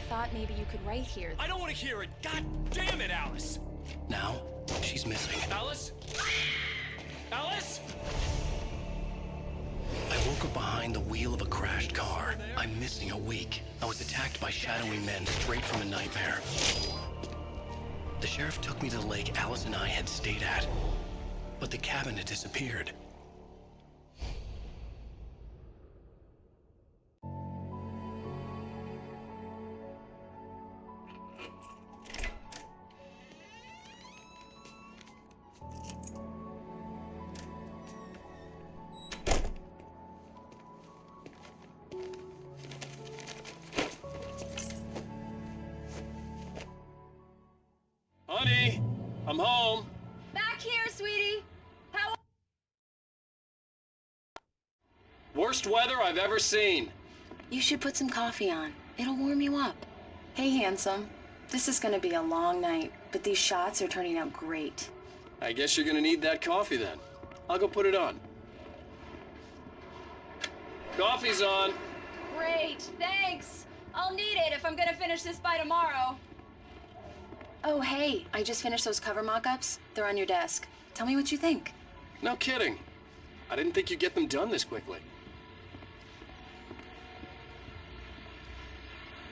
thought maybe you could write here. I don't want to hear it! God damn it, Alice! Now, she's missing. Alice? Alice? I woke up behind the wheel of a crashed car. I'm missing a week. I was attacked by shadowy men straight from a nightmare. The sheriff took me to the lake Alice and I had stayed at, but the cabin had disappeared. Honey, I'm home. Back here, sweetie! How... Worst weather I've ever seen. You should put some coffee on. It'll warm you up. Hey, handsome. This is gonna be a long night, but these shots are turning out great. I guess you're gonna need that coffee then. I'll go put it on. Coffee's on. Great, thanks! I'll need it if I'm gonna finish this by tomorrow. Oh, hey, I just finished those cover mock-ups. They're on your desk. Tell me what you think. No kidding. I didn't think you'd get them done this quickly.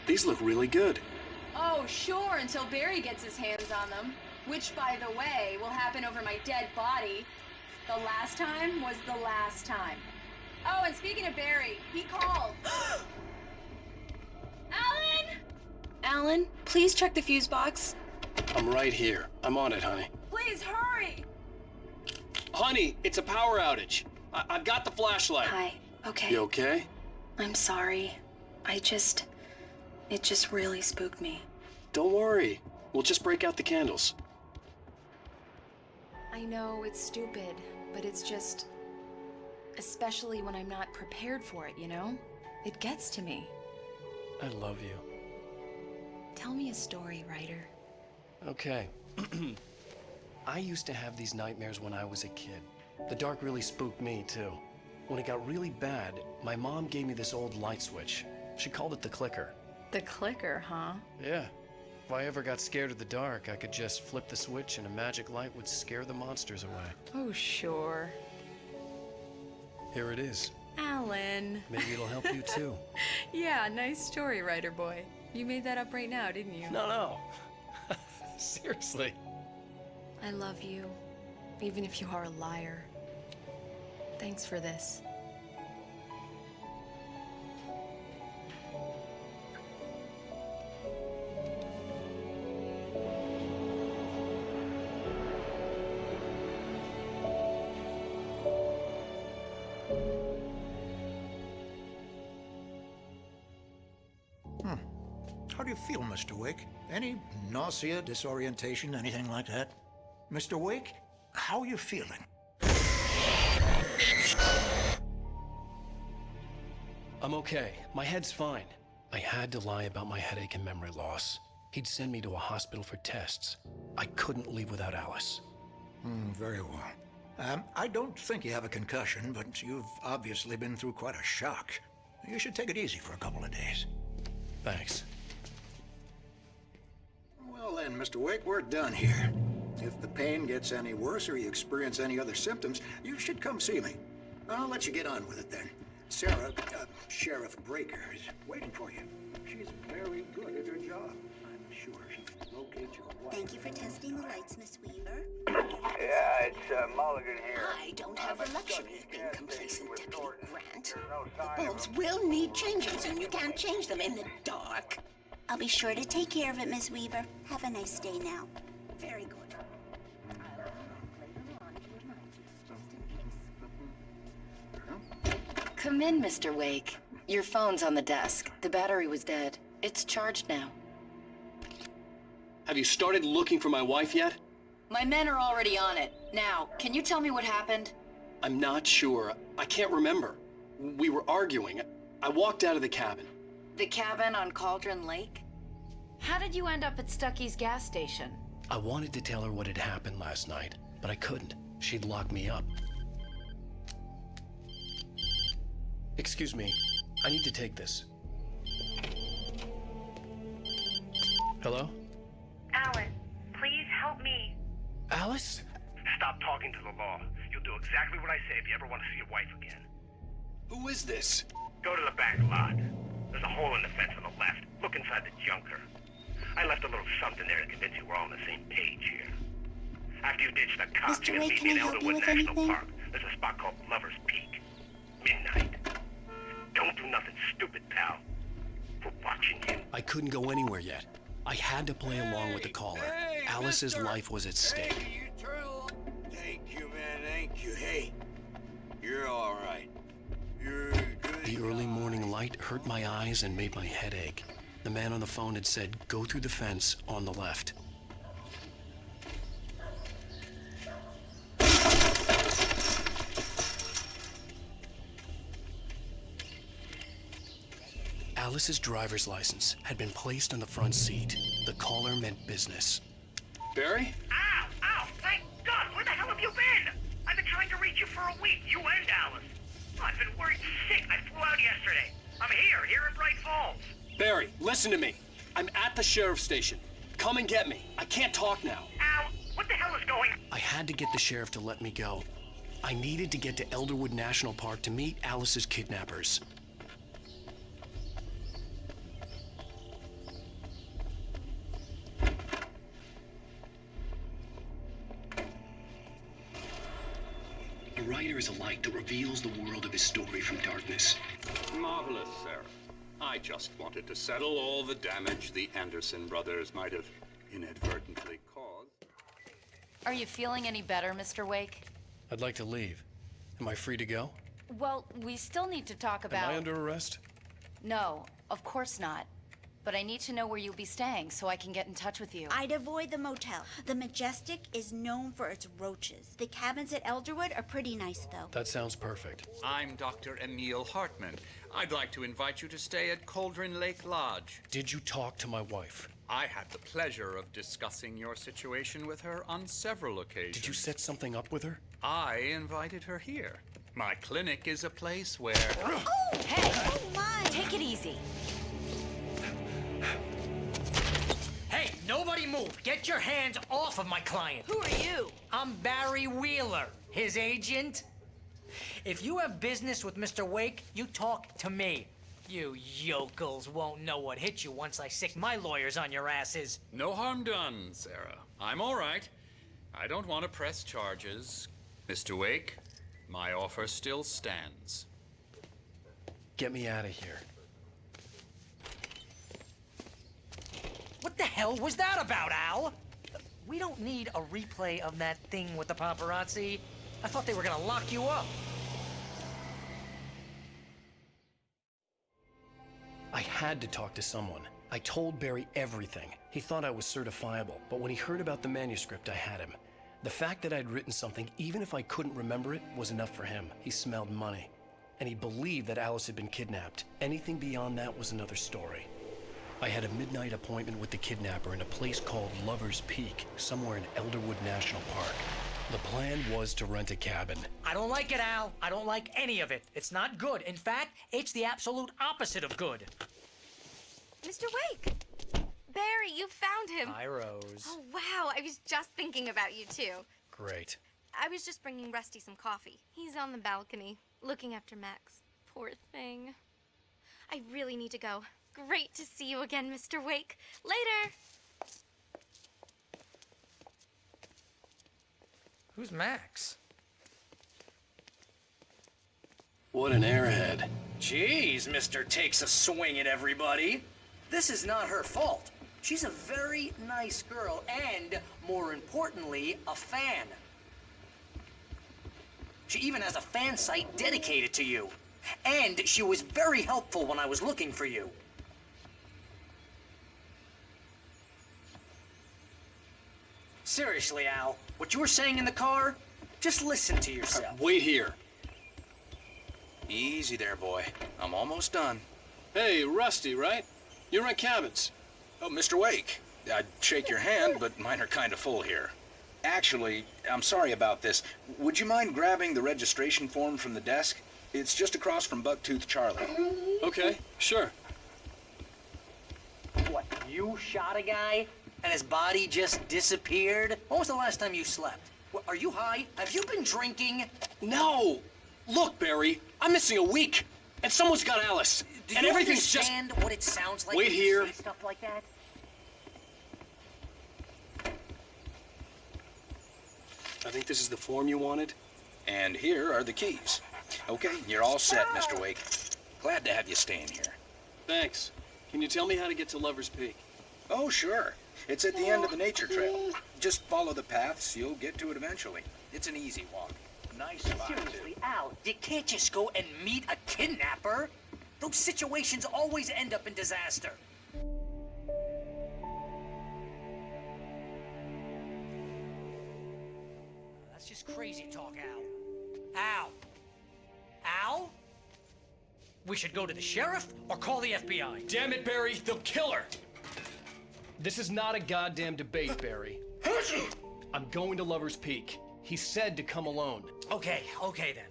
These look really good. Oh, sure, until Barry gets his hands on them. Which, by the way, will happen over my dead body. The last time was the last time. Oh, and speaking of Barry, he called. Alan! Alan, please check the fuse box. I'm right here. I'm on it, honey. Please hurry! Honey, it's a power outage. I've got the flashlight. Hi, okay. You okay? I'm sorry. It just really spooked me. Don't worry. We'll just break out the candles. I know it's stupid, but it's just... especially when I'm not prepared for it, you know? It gets to me. I love you. Tell me a story, writer. Okay. I used to have these nightmares when I was a kid. The dark really spooked me, too. When it got really bad, my mom gave me this old light switch. She called it the clicker. The clicker, huh? Yeah. If I ever got scared of the dark, I could just flip the switch and a magic light would scare the monsters away. Oh, sure. Here it is. Alan. Maybe it'll help you, too. Yeah, nice story, writer boy. You made that up right now, didn't you? No. Seriously. I love you, even if you are a liar. Thanks for this. How do you feel, Mr. Wake? Any nausea, disorientation, anything like that? Mr. Wake, how are you feeling? I'm okay. My head's fine. I had to lie about my headache and memory loss. He'd send me to a hospital for tests. I couldn't leave without Alice. Very well. I don't think you have a concussion, but you've obviously been through quite a shock. You should take it easy for a couple of days. Thanks. Well then, Mr. Wake, we're done here. If the pain gets any worse or you experience any other symptoms, you should come see me. I'll let you get on with it then. Sarah, Sheriff Breaker, is waiting for you. She's very good at her job. I'm sure she can locate your wife. Thank you for testing the lights, Miss Weaver. Yeah, it's Mulligan here. I don't have the luxury of being complacent, Deputy Grant. There's no The sign bulbs will need changing soon. You can't change them in the dark. I'll be sure to take care of it, Miss Weaver. Have a nice day now. Very good. Come in, Mr. Wake. Your phone's on the desk. The battery was dead. It's charged now. Have you started looking for my wife yet? My men are already on it. Now, can you tell me what happened? I'm not sure. I can't remember. We were arguing. I walked out of the cabin. The cabin on Cauldron Lake? How did you end up at Stucky's gas station? I wanted to tell her what had happened last night, but I couldn't. She'd locked me up. Excuse me. I need to take this. Hello? Alan, please help me. Alice? Stop talking to the law. You'll do exactly what I say if you ever want to see your wife again. Who is this? Go to the back lot. There's a hole in the fence on the left. Look inside the junker. I left a little something there to convince you we're all on the same page here. After you ditch the cops, Mr. you can Wake, meet can me in I help you Elderwood with National anything? Park. There's a spot called Lover's Peak. Midnight. Don't do nothing stupid, pal. We're watching you. I couldn't go anywhere yet. I had to play along with the caller. Alice's life was at stake. Hey, you turtle. Thank you, man, thank you. Hey, you're all right. You're good. The early morning light hurt my eyes and made my head ache. The man on the phone had said, go through the fence on the left. Alice's driver's license had been placed on the front seat. The caller meant business. Barry? Ow! Ow! Thank God! Where the hell have you been? I've been trying to reach you for a week, you and Alice. I've been worried sick. I flew out yesterday. I'm here in Bright Falls. Barry, listen to me. I'm at the sheriff's station. Come and get me. I can't talk now. Al, what the hell is going on? I had to get the sheriff to let me go. I needed to get to Elderwood National Park to meet Alice's kidnappers. A writer is a light that reveals the world of his story from darkness. Marvelous, Sarah. I just wanted to settle all the damage the Anderson brothers might have inadvertently caused. Are you feeling any better, Mr. Wake? I'd like to leave. Am I free to go? Well, we still need to talk about... Am I under arrest? No, of course not. But I need to know where you'll be staying so I can get in touch with you. I'd avoid the motel. The Majestic is known for its roaches. The cabins at Elderwood are pretty nice, though. That sounds perfect. I'm Dr. Emil Hartman. I'd like to invite you to stay at Cauldron Lake Lodge. Did you talk to my wife? I had the pleasure of discussing your situation with her on several occasions. Did you set something up with her? I invited her here. My clinic is a place where... Oh, hey! Oh, my! Take it easy. Hey, nobody move. Get your hands off of my client. Who are you? I'm Barry Wheeler, his agent. If you have business with Mr. Wake, you talk to me. You yokels won't know what hit you once I sick my lawyers on your asses. No harm done, Sarah. I'm all right. I don't want to press charges. Mr. Wake, my offer still stands. Get me out of here. What the hell was that about, Al? We don't need a replay of that thing with the paparazzi. I thought they were gonna lock you up. I had to talk to someone. I told Barry everything. He thought I was certifiable, but when he heard about the manuscript, I had him. The fact that I'd written something, even if I couldn't remember it, was enough for him. He smelled money. And he believed that Alice had been kidnapped. Anything beyond that was another story. I had a midnight appointment with the kidnapper in a place called Lover's Peak, somewhere in Elderwood National Park. The plan was to rent a cabin. I don't like it, Al. I don't like any of it. It's not good. In fact, it's the absolute opposite of good. Mr. Wake! Barry, you found him. Hi, Rose. Oh, wow. I was just thinking about you, too. Great. I was just bringing Rusty some coffee. He's on the balcony, looking after Max. Poor thing. I really need to go. Great to see you again, Mr. Wake. Later! Who's Max? What an airhead. Jeez, Mr. Takes a Swing at Everybody. This is not her fault. She's a very nice girl and, more importantly, a fan. She even has a fan site dedicated to you. And she was very helpful when I was looking for you. Seriously, Al, what you were saying in the car, just listen to yourself. Wait here. Easy there, boy. I'm almost done. Hey, Rusty, right? You rent cabins. Oh, Mr. Wake. I'd shake your hand, but mine are kind of full here. Actually, I'm sorry about this. Would you mind grabbing the registration form from the desk? It's just across from Bucktooth Charlie. Okay, sure. What? You shot a guy and his body just disappeared? When was the last time you slept? Are you high? Have you been drinking? No! Look, Barry, I'm missing a week, and someone's got Alice. Do and you everything's understand what it sounds like Wait when you here. say stuff like that? I think this is the form you wanted. And here are the keys. Okay, you're all set, Mr. Wake. Glad to have you staying here. Thanks. Can you tell me how to get to Lover's Peak? Oh, sure. It's at the end of the nature trail. Just follow the paths, you'll get to it eventually. It's an easy walk. Nice spot, Seriously, Al, you can't just go and meet a kidnapper. Those situations always end up in disaster. That's just crazy talk, Al. Al! Al? We should go to the sheriff or call the FBI. Damn it, Barry, they'll kill her! This is not a goddamn debate, Barry. I'm going to Lover's Peak. He said to come alone. Okay then.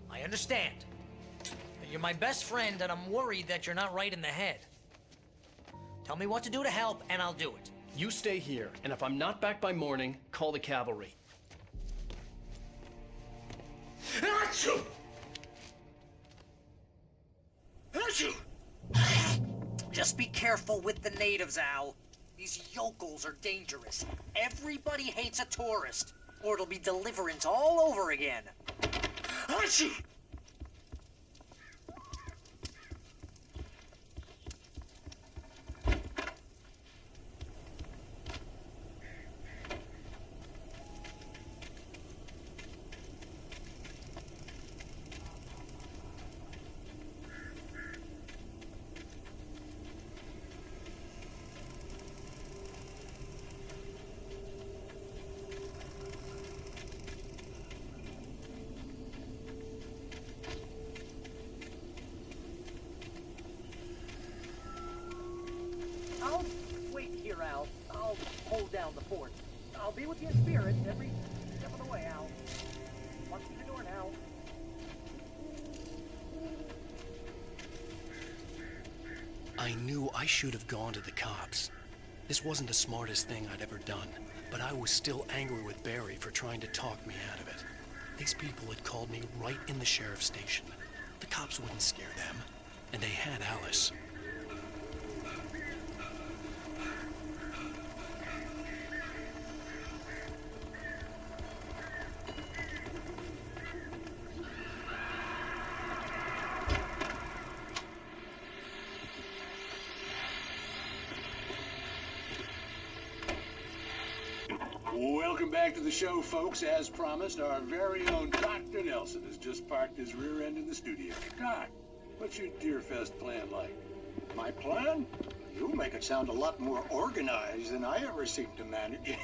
I understand. You're my best friend, and I'm worried that you're not right in the head. Tell me what to do to help, and I'll do it. You stay here, and if I'm not back by morning, call the cavalry. Achoo! Achoo! Just be careful with the natives, Al. These yokels are dangerous. Everybody hates a tourist, or it'll be deliverance all over again. Achoo! I'll wait here, Al. I'll hold down the fort. I'll be with you in spirit every step of the way, Al. Watch the door now. I knew I should have gone to the cops. This wasn't the smartest thing I'd ever done, but I was still angry with Barry for trying to talk me out of it. These people had called me right in the sheriff's station. The cops wouldn't scare them, and they had Alice. Welcome back to the show, folks. As promised, our very own Dr. Nelson has just parked his rear end in the studio. Doc, what's your Deerfest plan like? My plan? You make it sound a lot more organized than I ever seem to manage.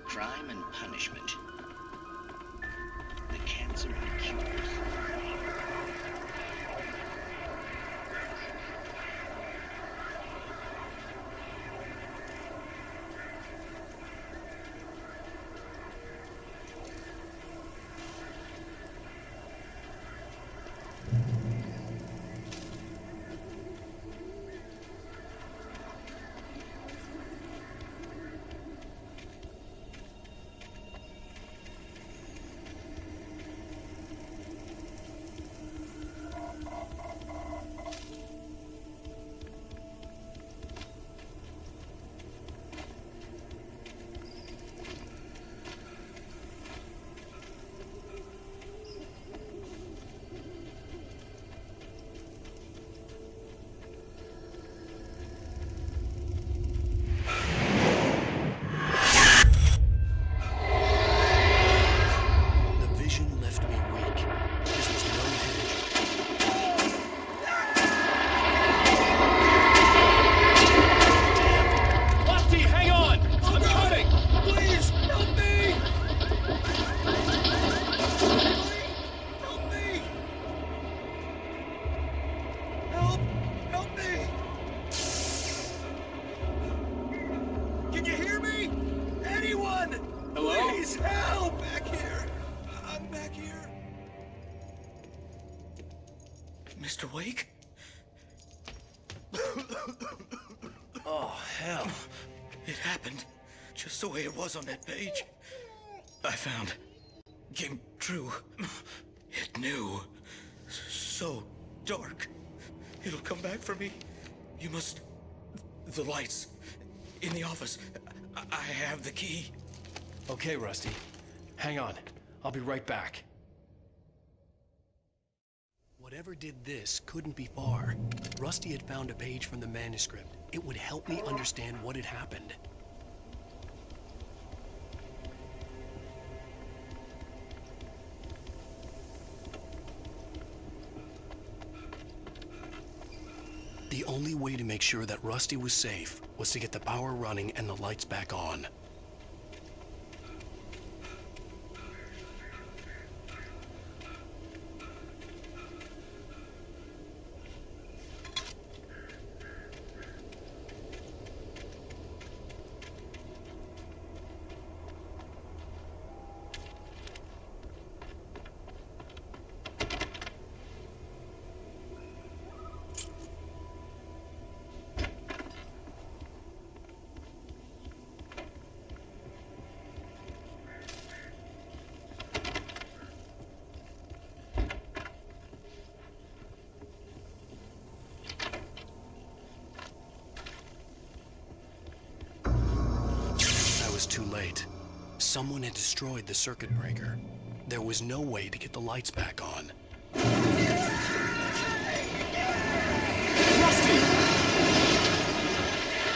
Crime and punishment. The cancer and cures. Please help! Back here! I'm back here. Mr. Wake? Oh, hell. It happened just the way it was on that page. I found. Came true. It knew. So dark. It'll come back for me. You must... The lights. In the office. I have the key. Okay, Rusty. Hang on. I'll be right back. Whatever did this couldn't be far. Rusty had found a page from the manuscript. It would help me understand what had happened. The only way to make sure that Rusty was safe was to get the power running and the lights back on. Too late. Someone had destroyed the circuit breaker. There was no way to get the lights back on. Rusty!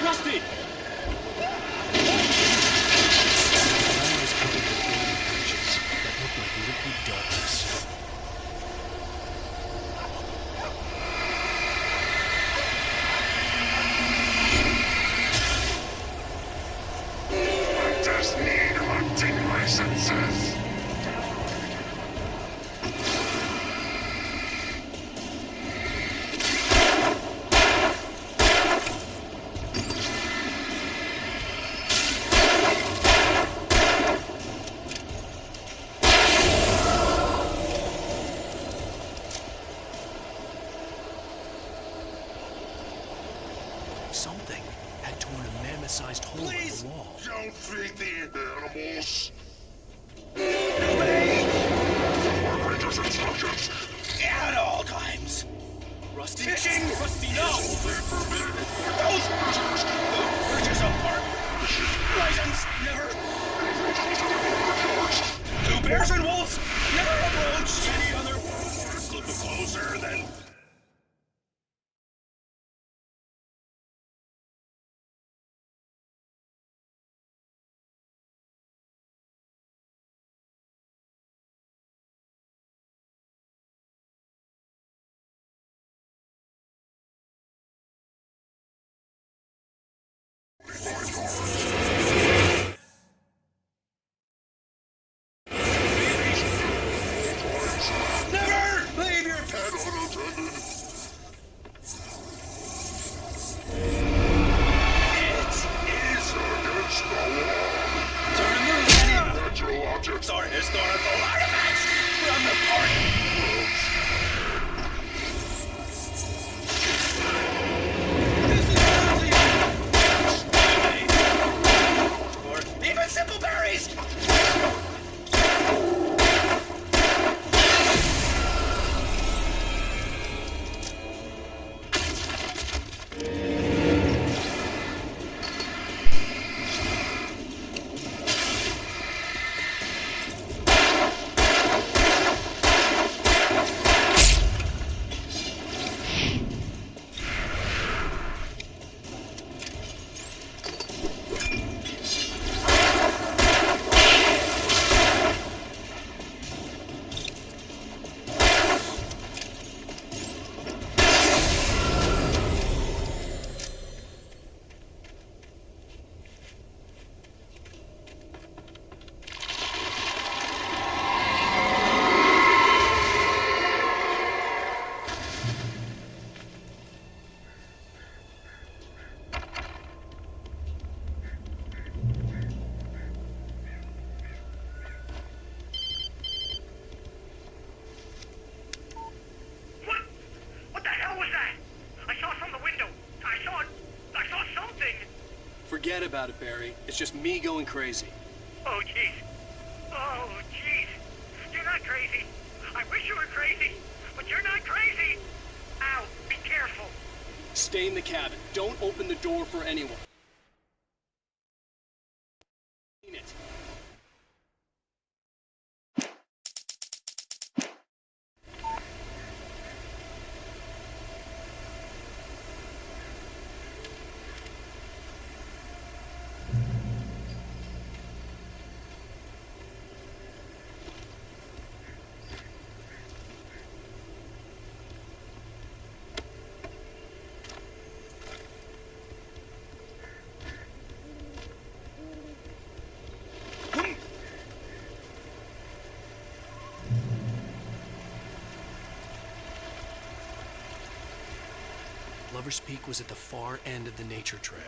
Rusty! I was covered with glowing patches that looked like liquid darkness. Just need hunting licenses. Something had torn a mammoth-sized hole in the wall. Don't feed the animals. Operator's instructions. At all times. Rusty? Fishing! Rusty, no! Those bridges apart. License never. Two bears and wolves never approach any other. Slip closer than. Forget about it, Barry. It's just me going crazy. Oh, jeez. Oh, jeez. You're not crazy. I wish you were crazy, but you're not crazy. Ow, be careful. Stay in the cabin. Don't open the door for anyone. Mean it. Lover's Peak was at the far end of the nature trail.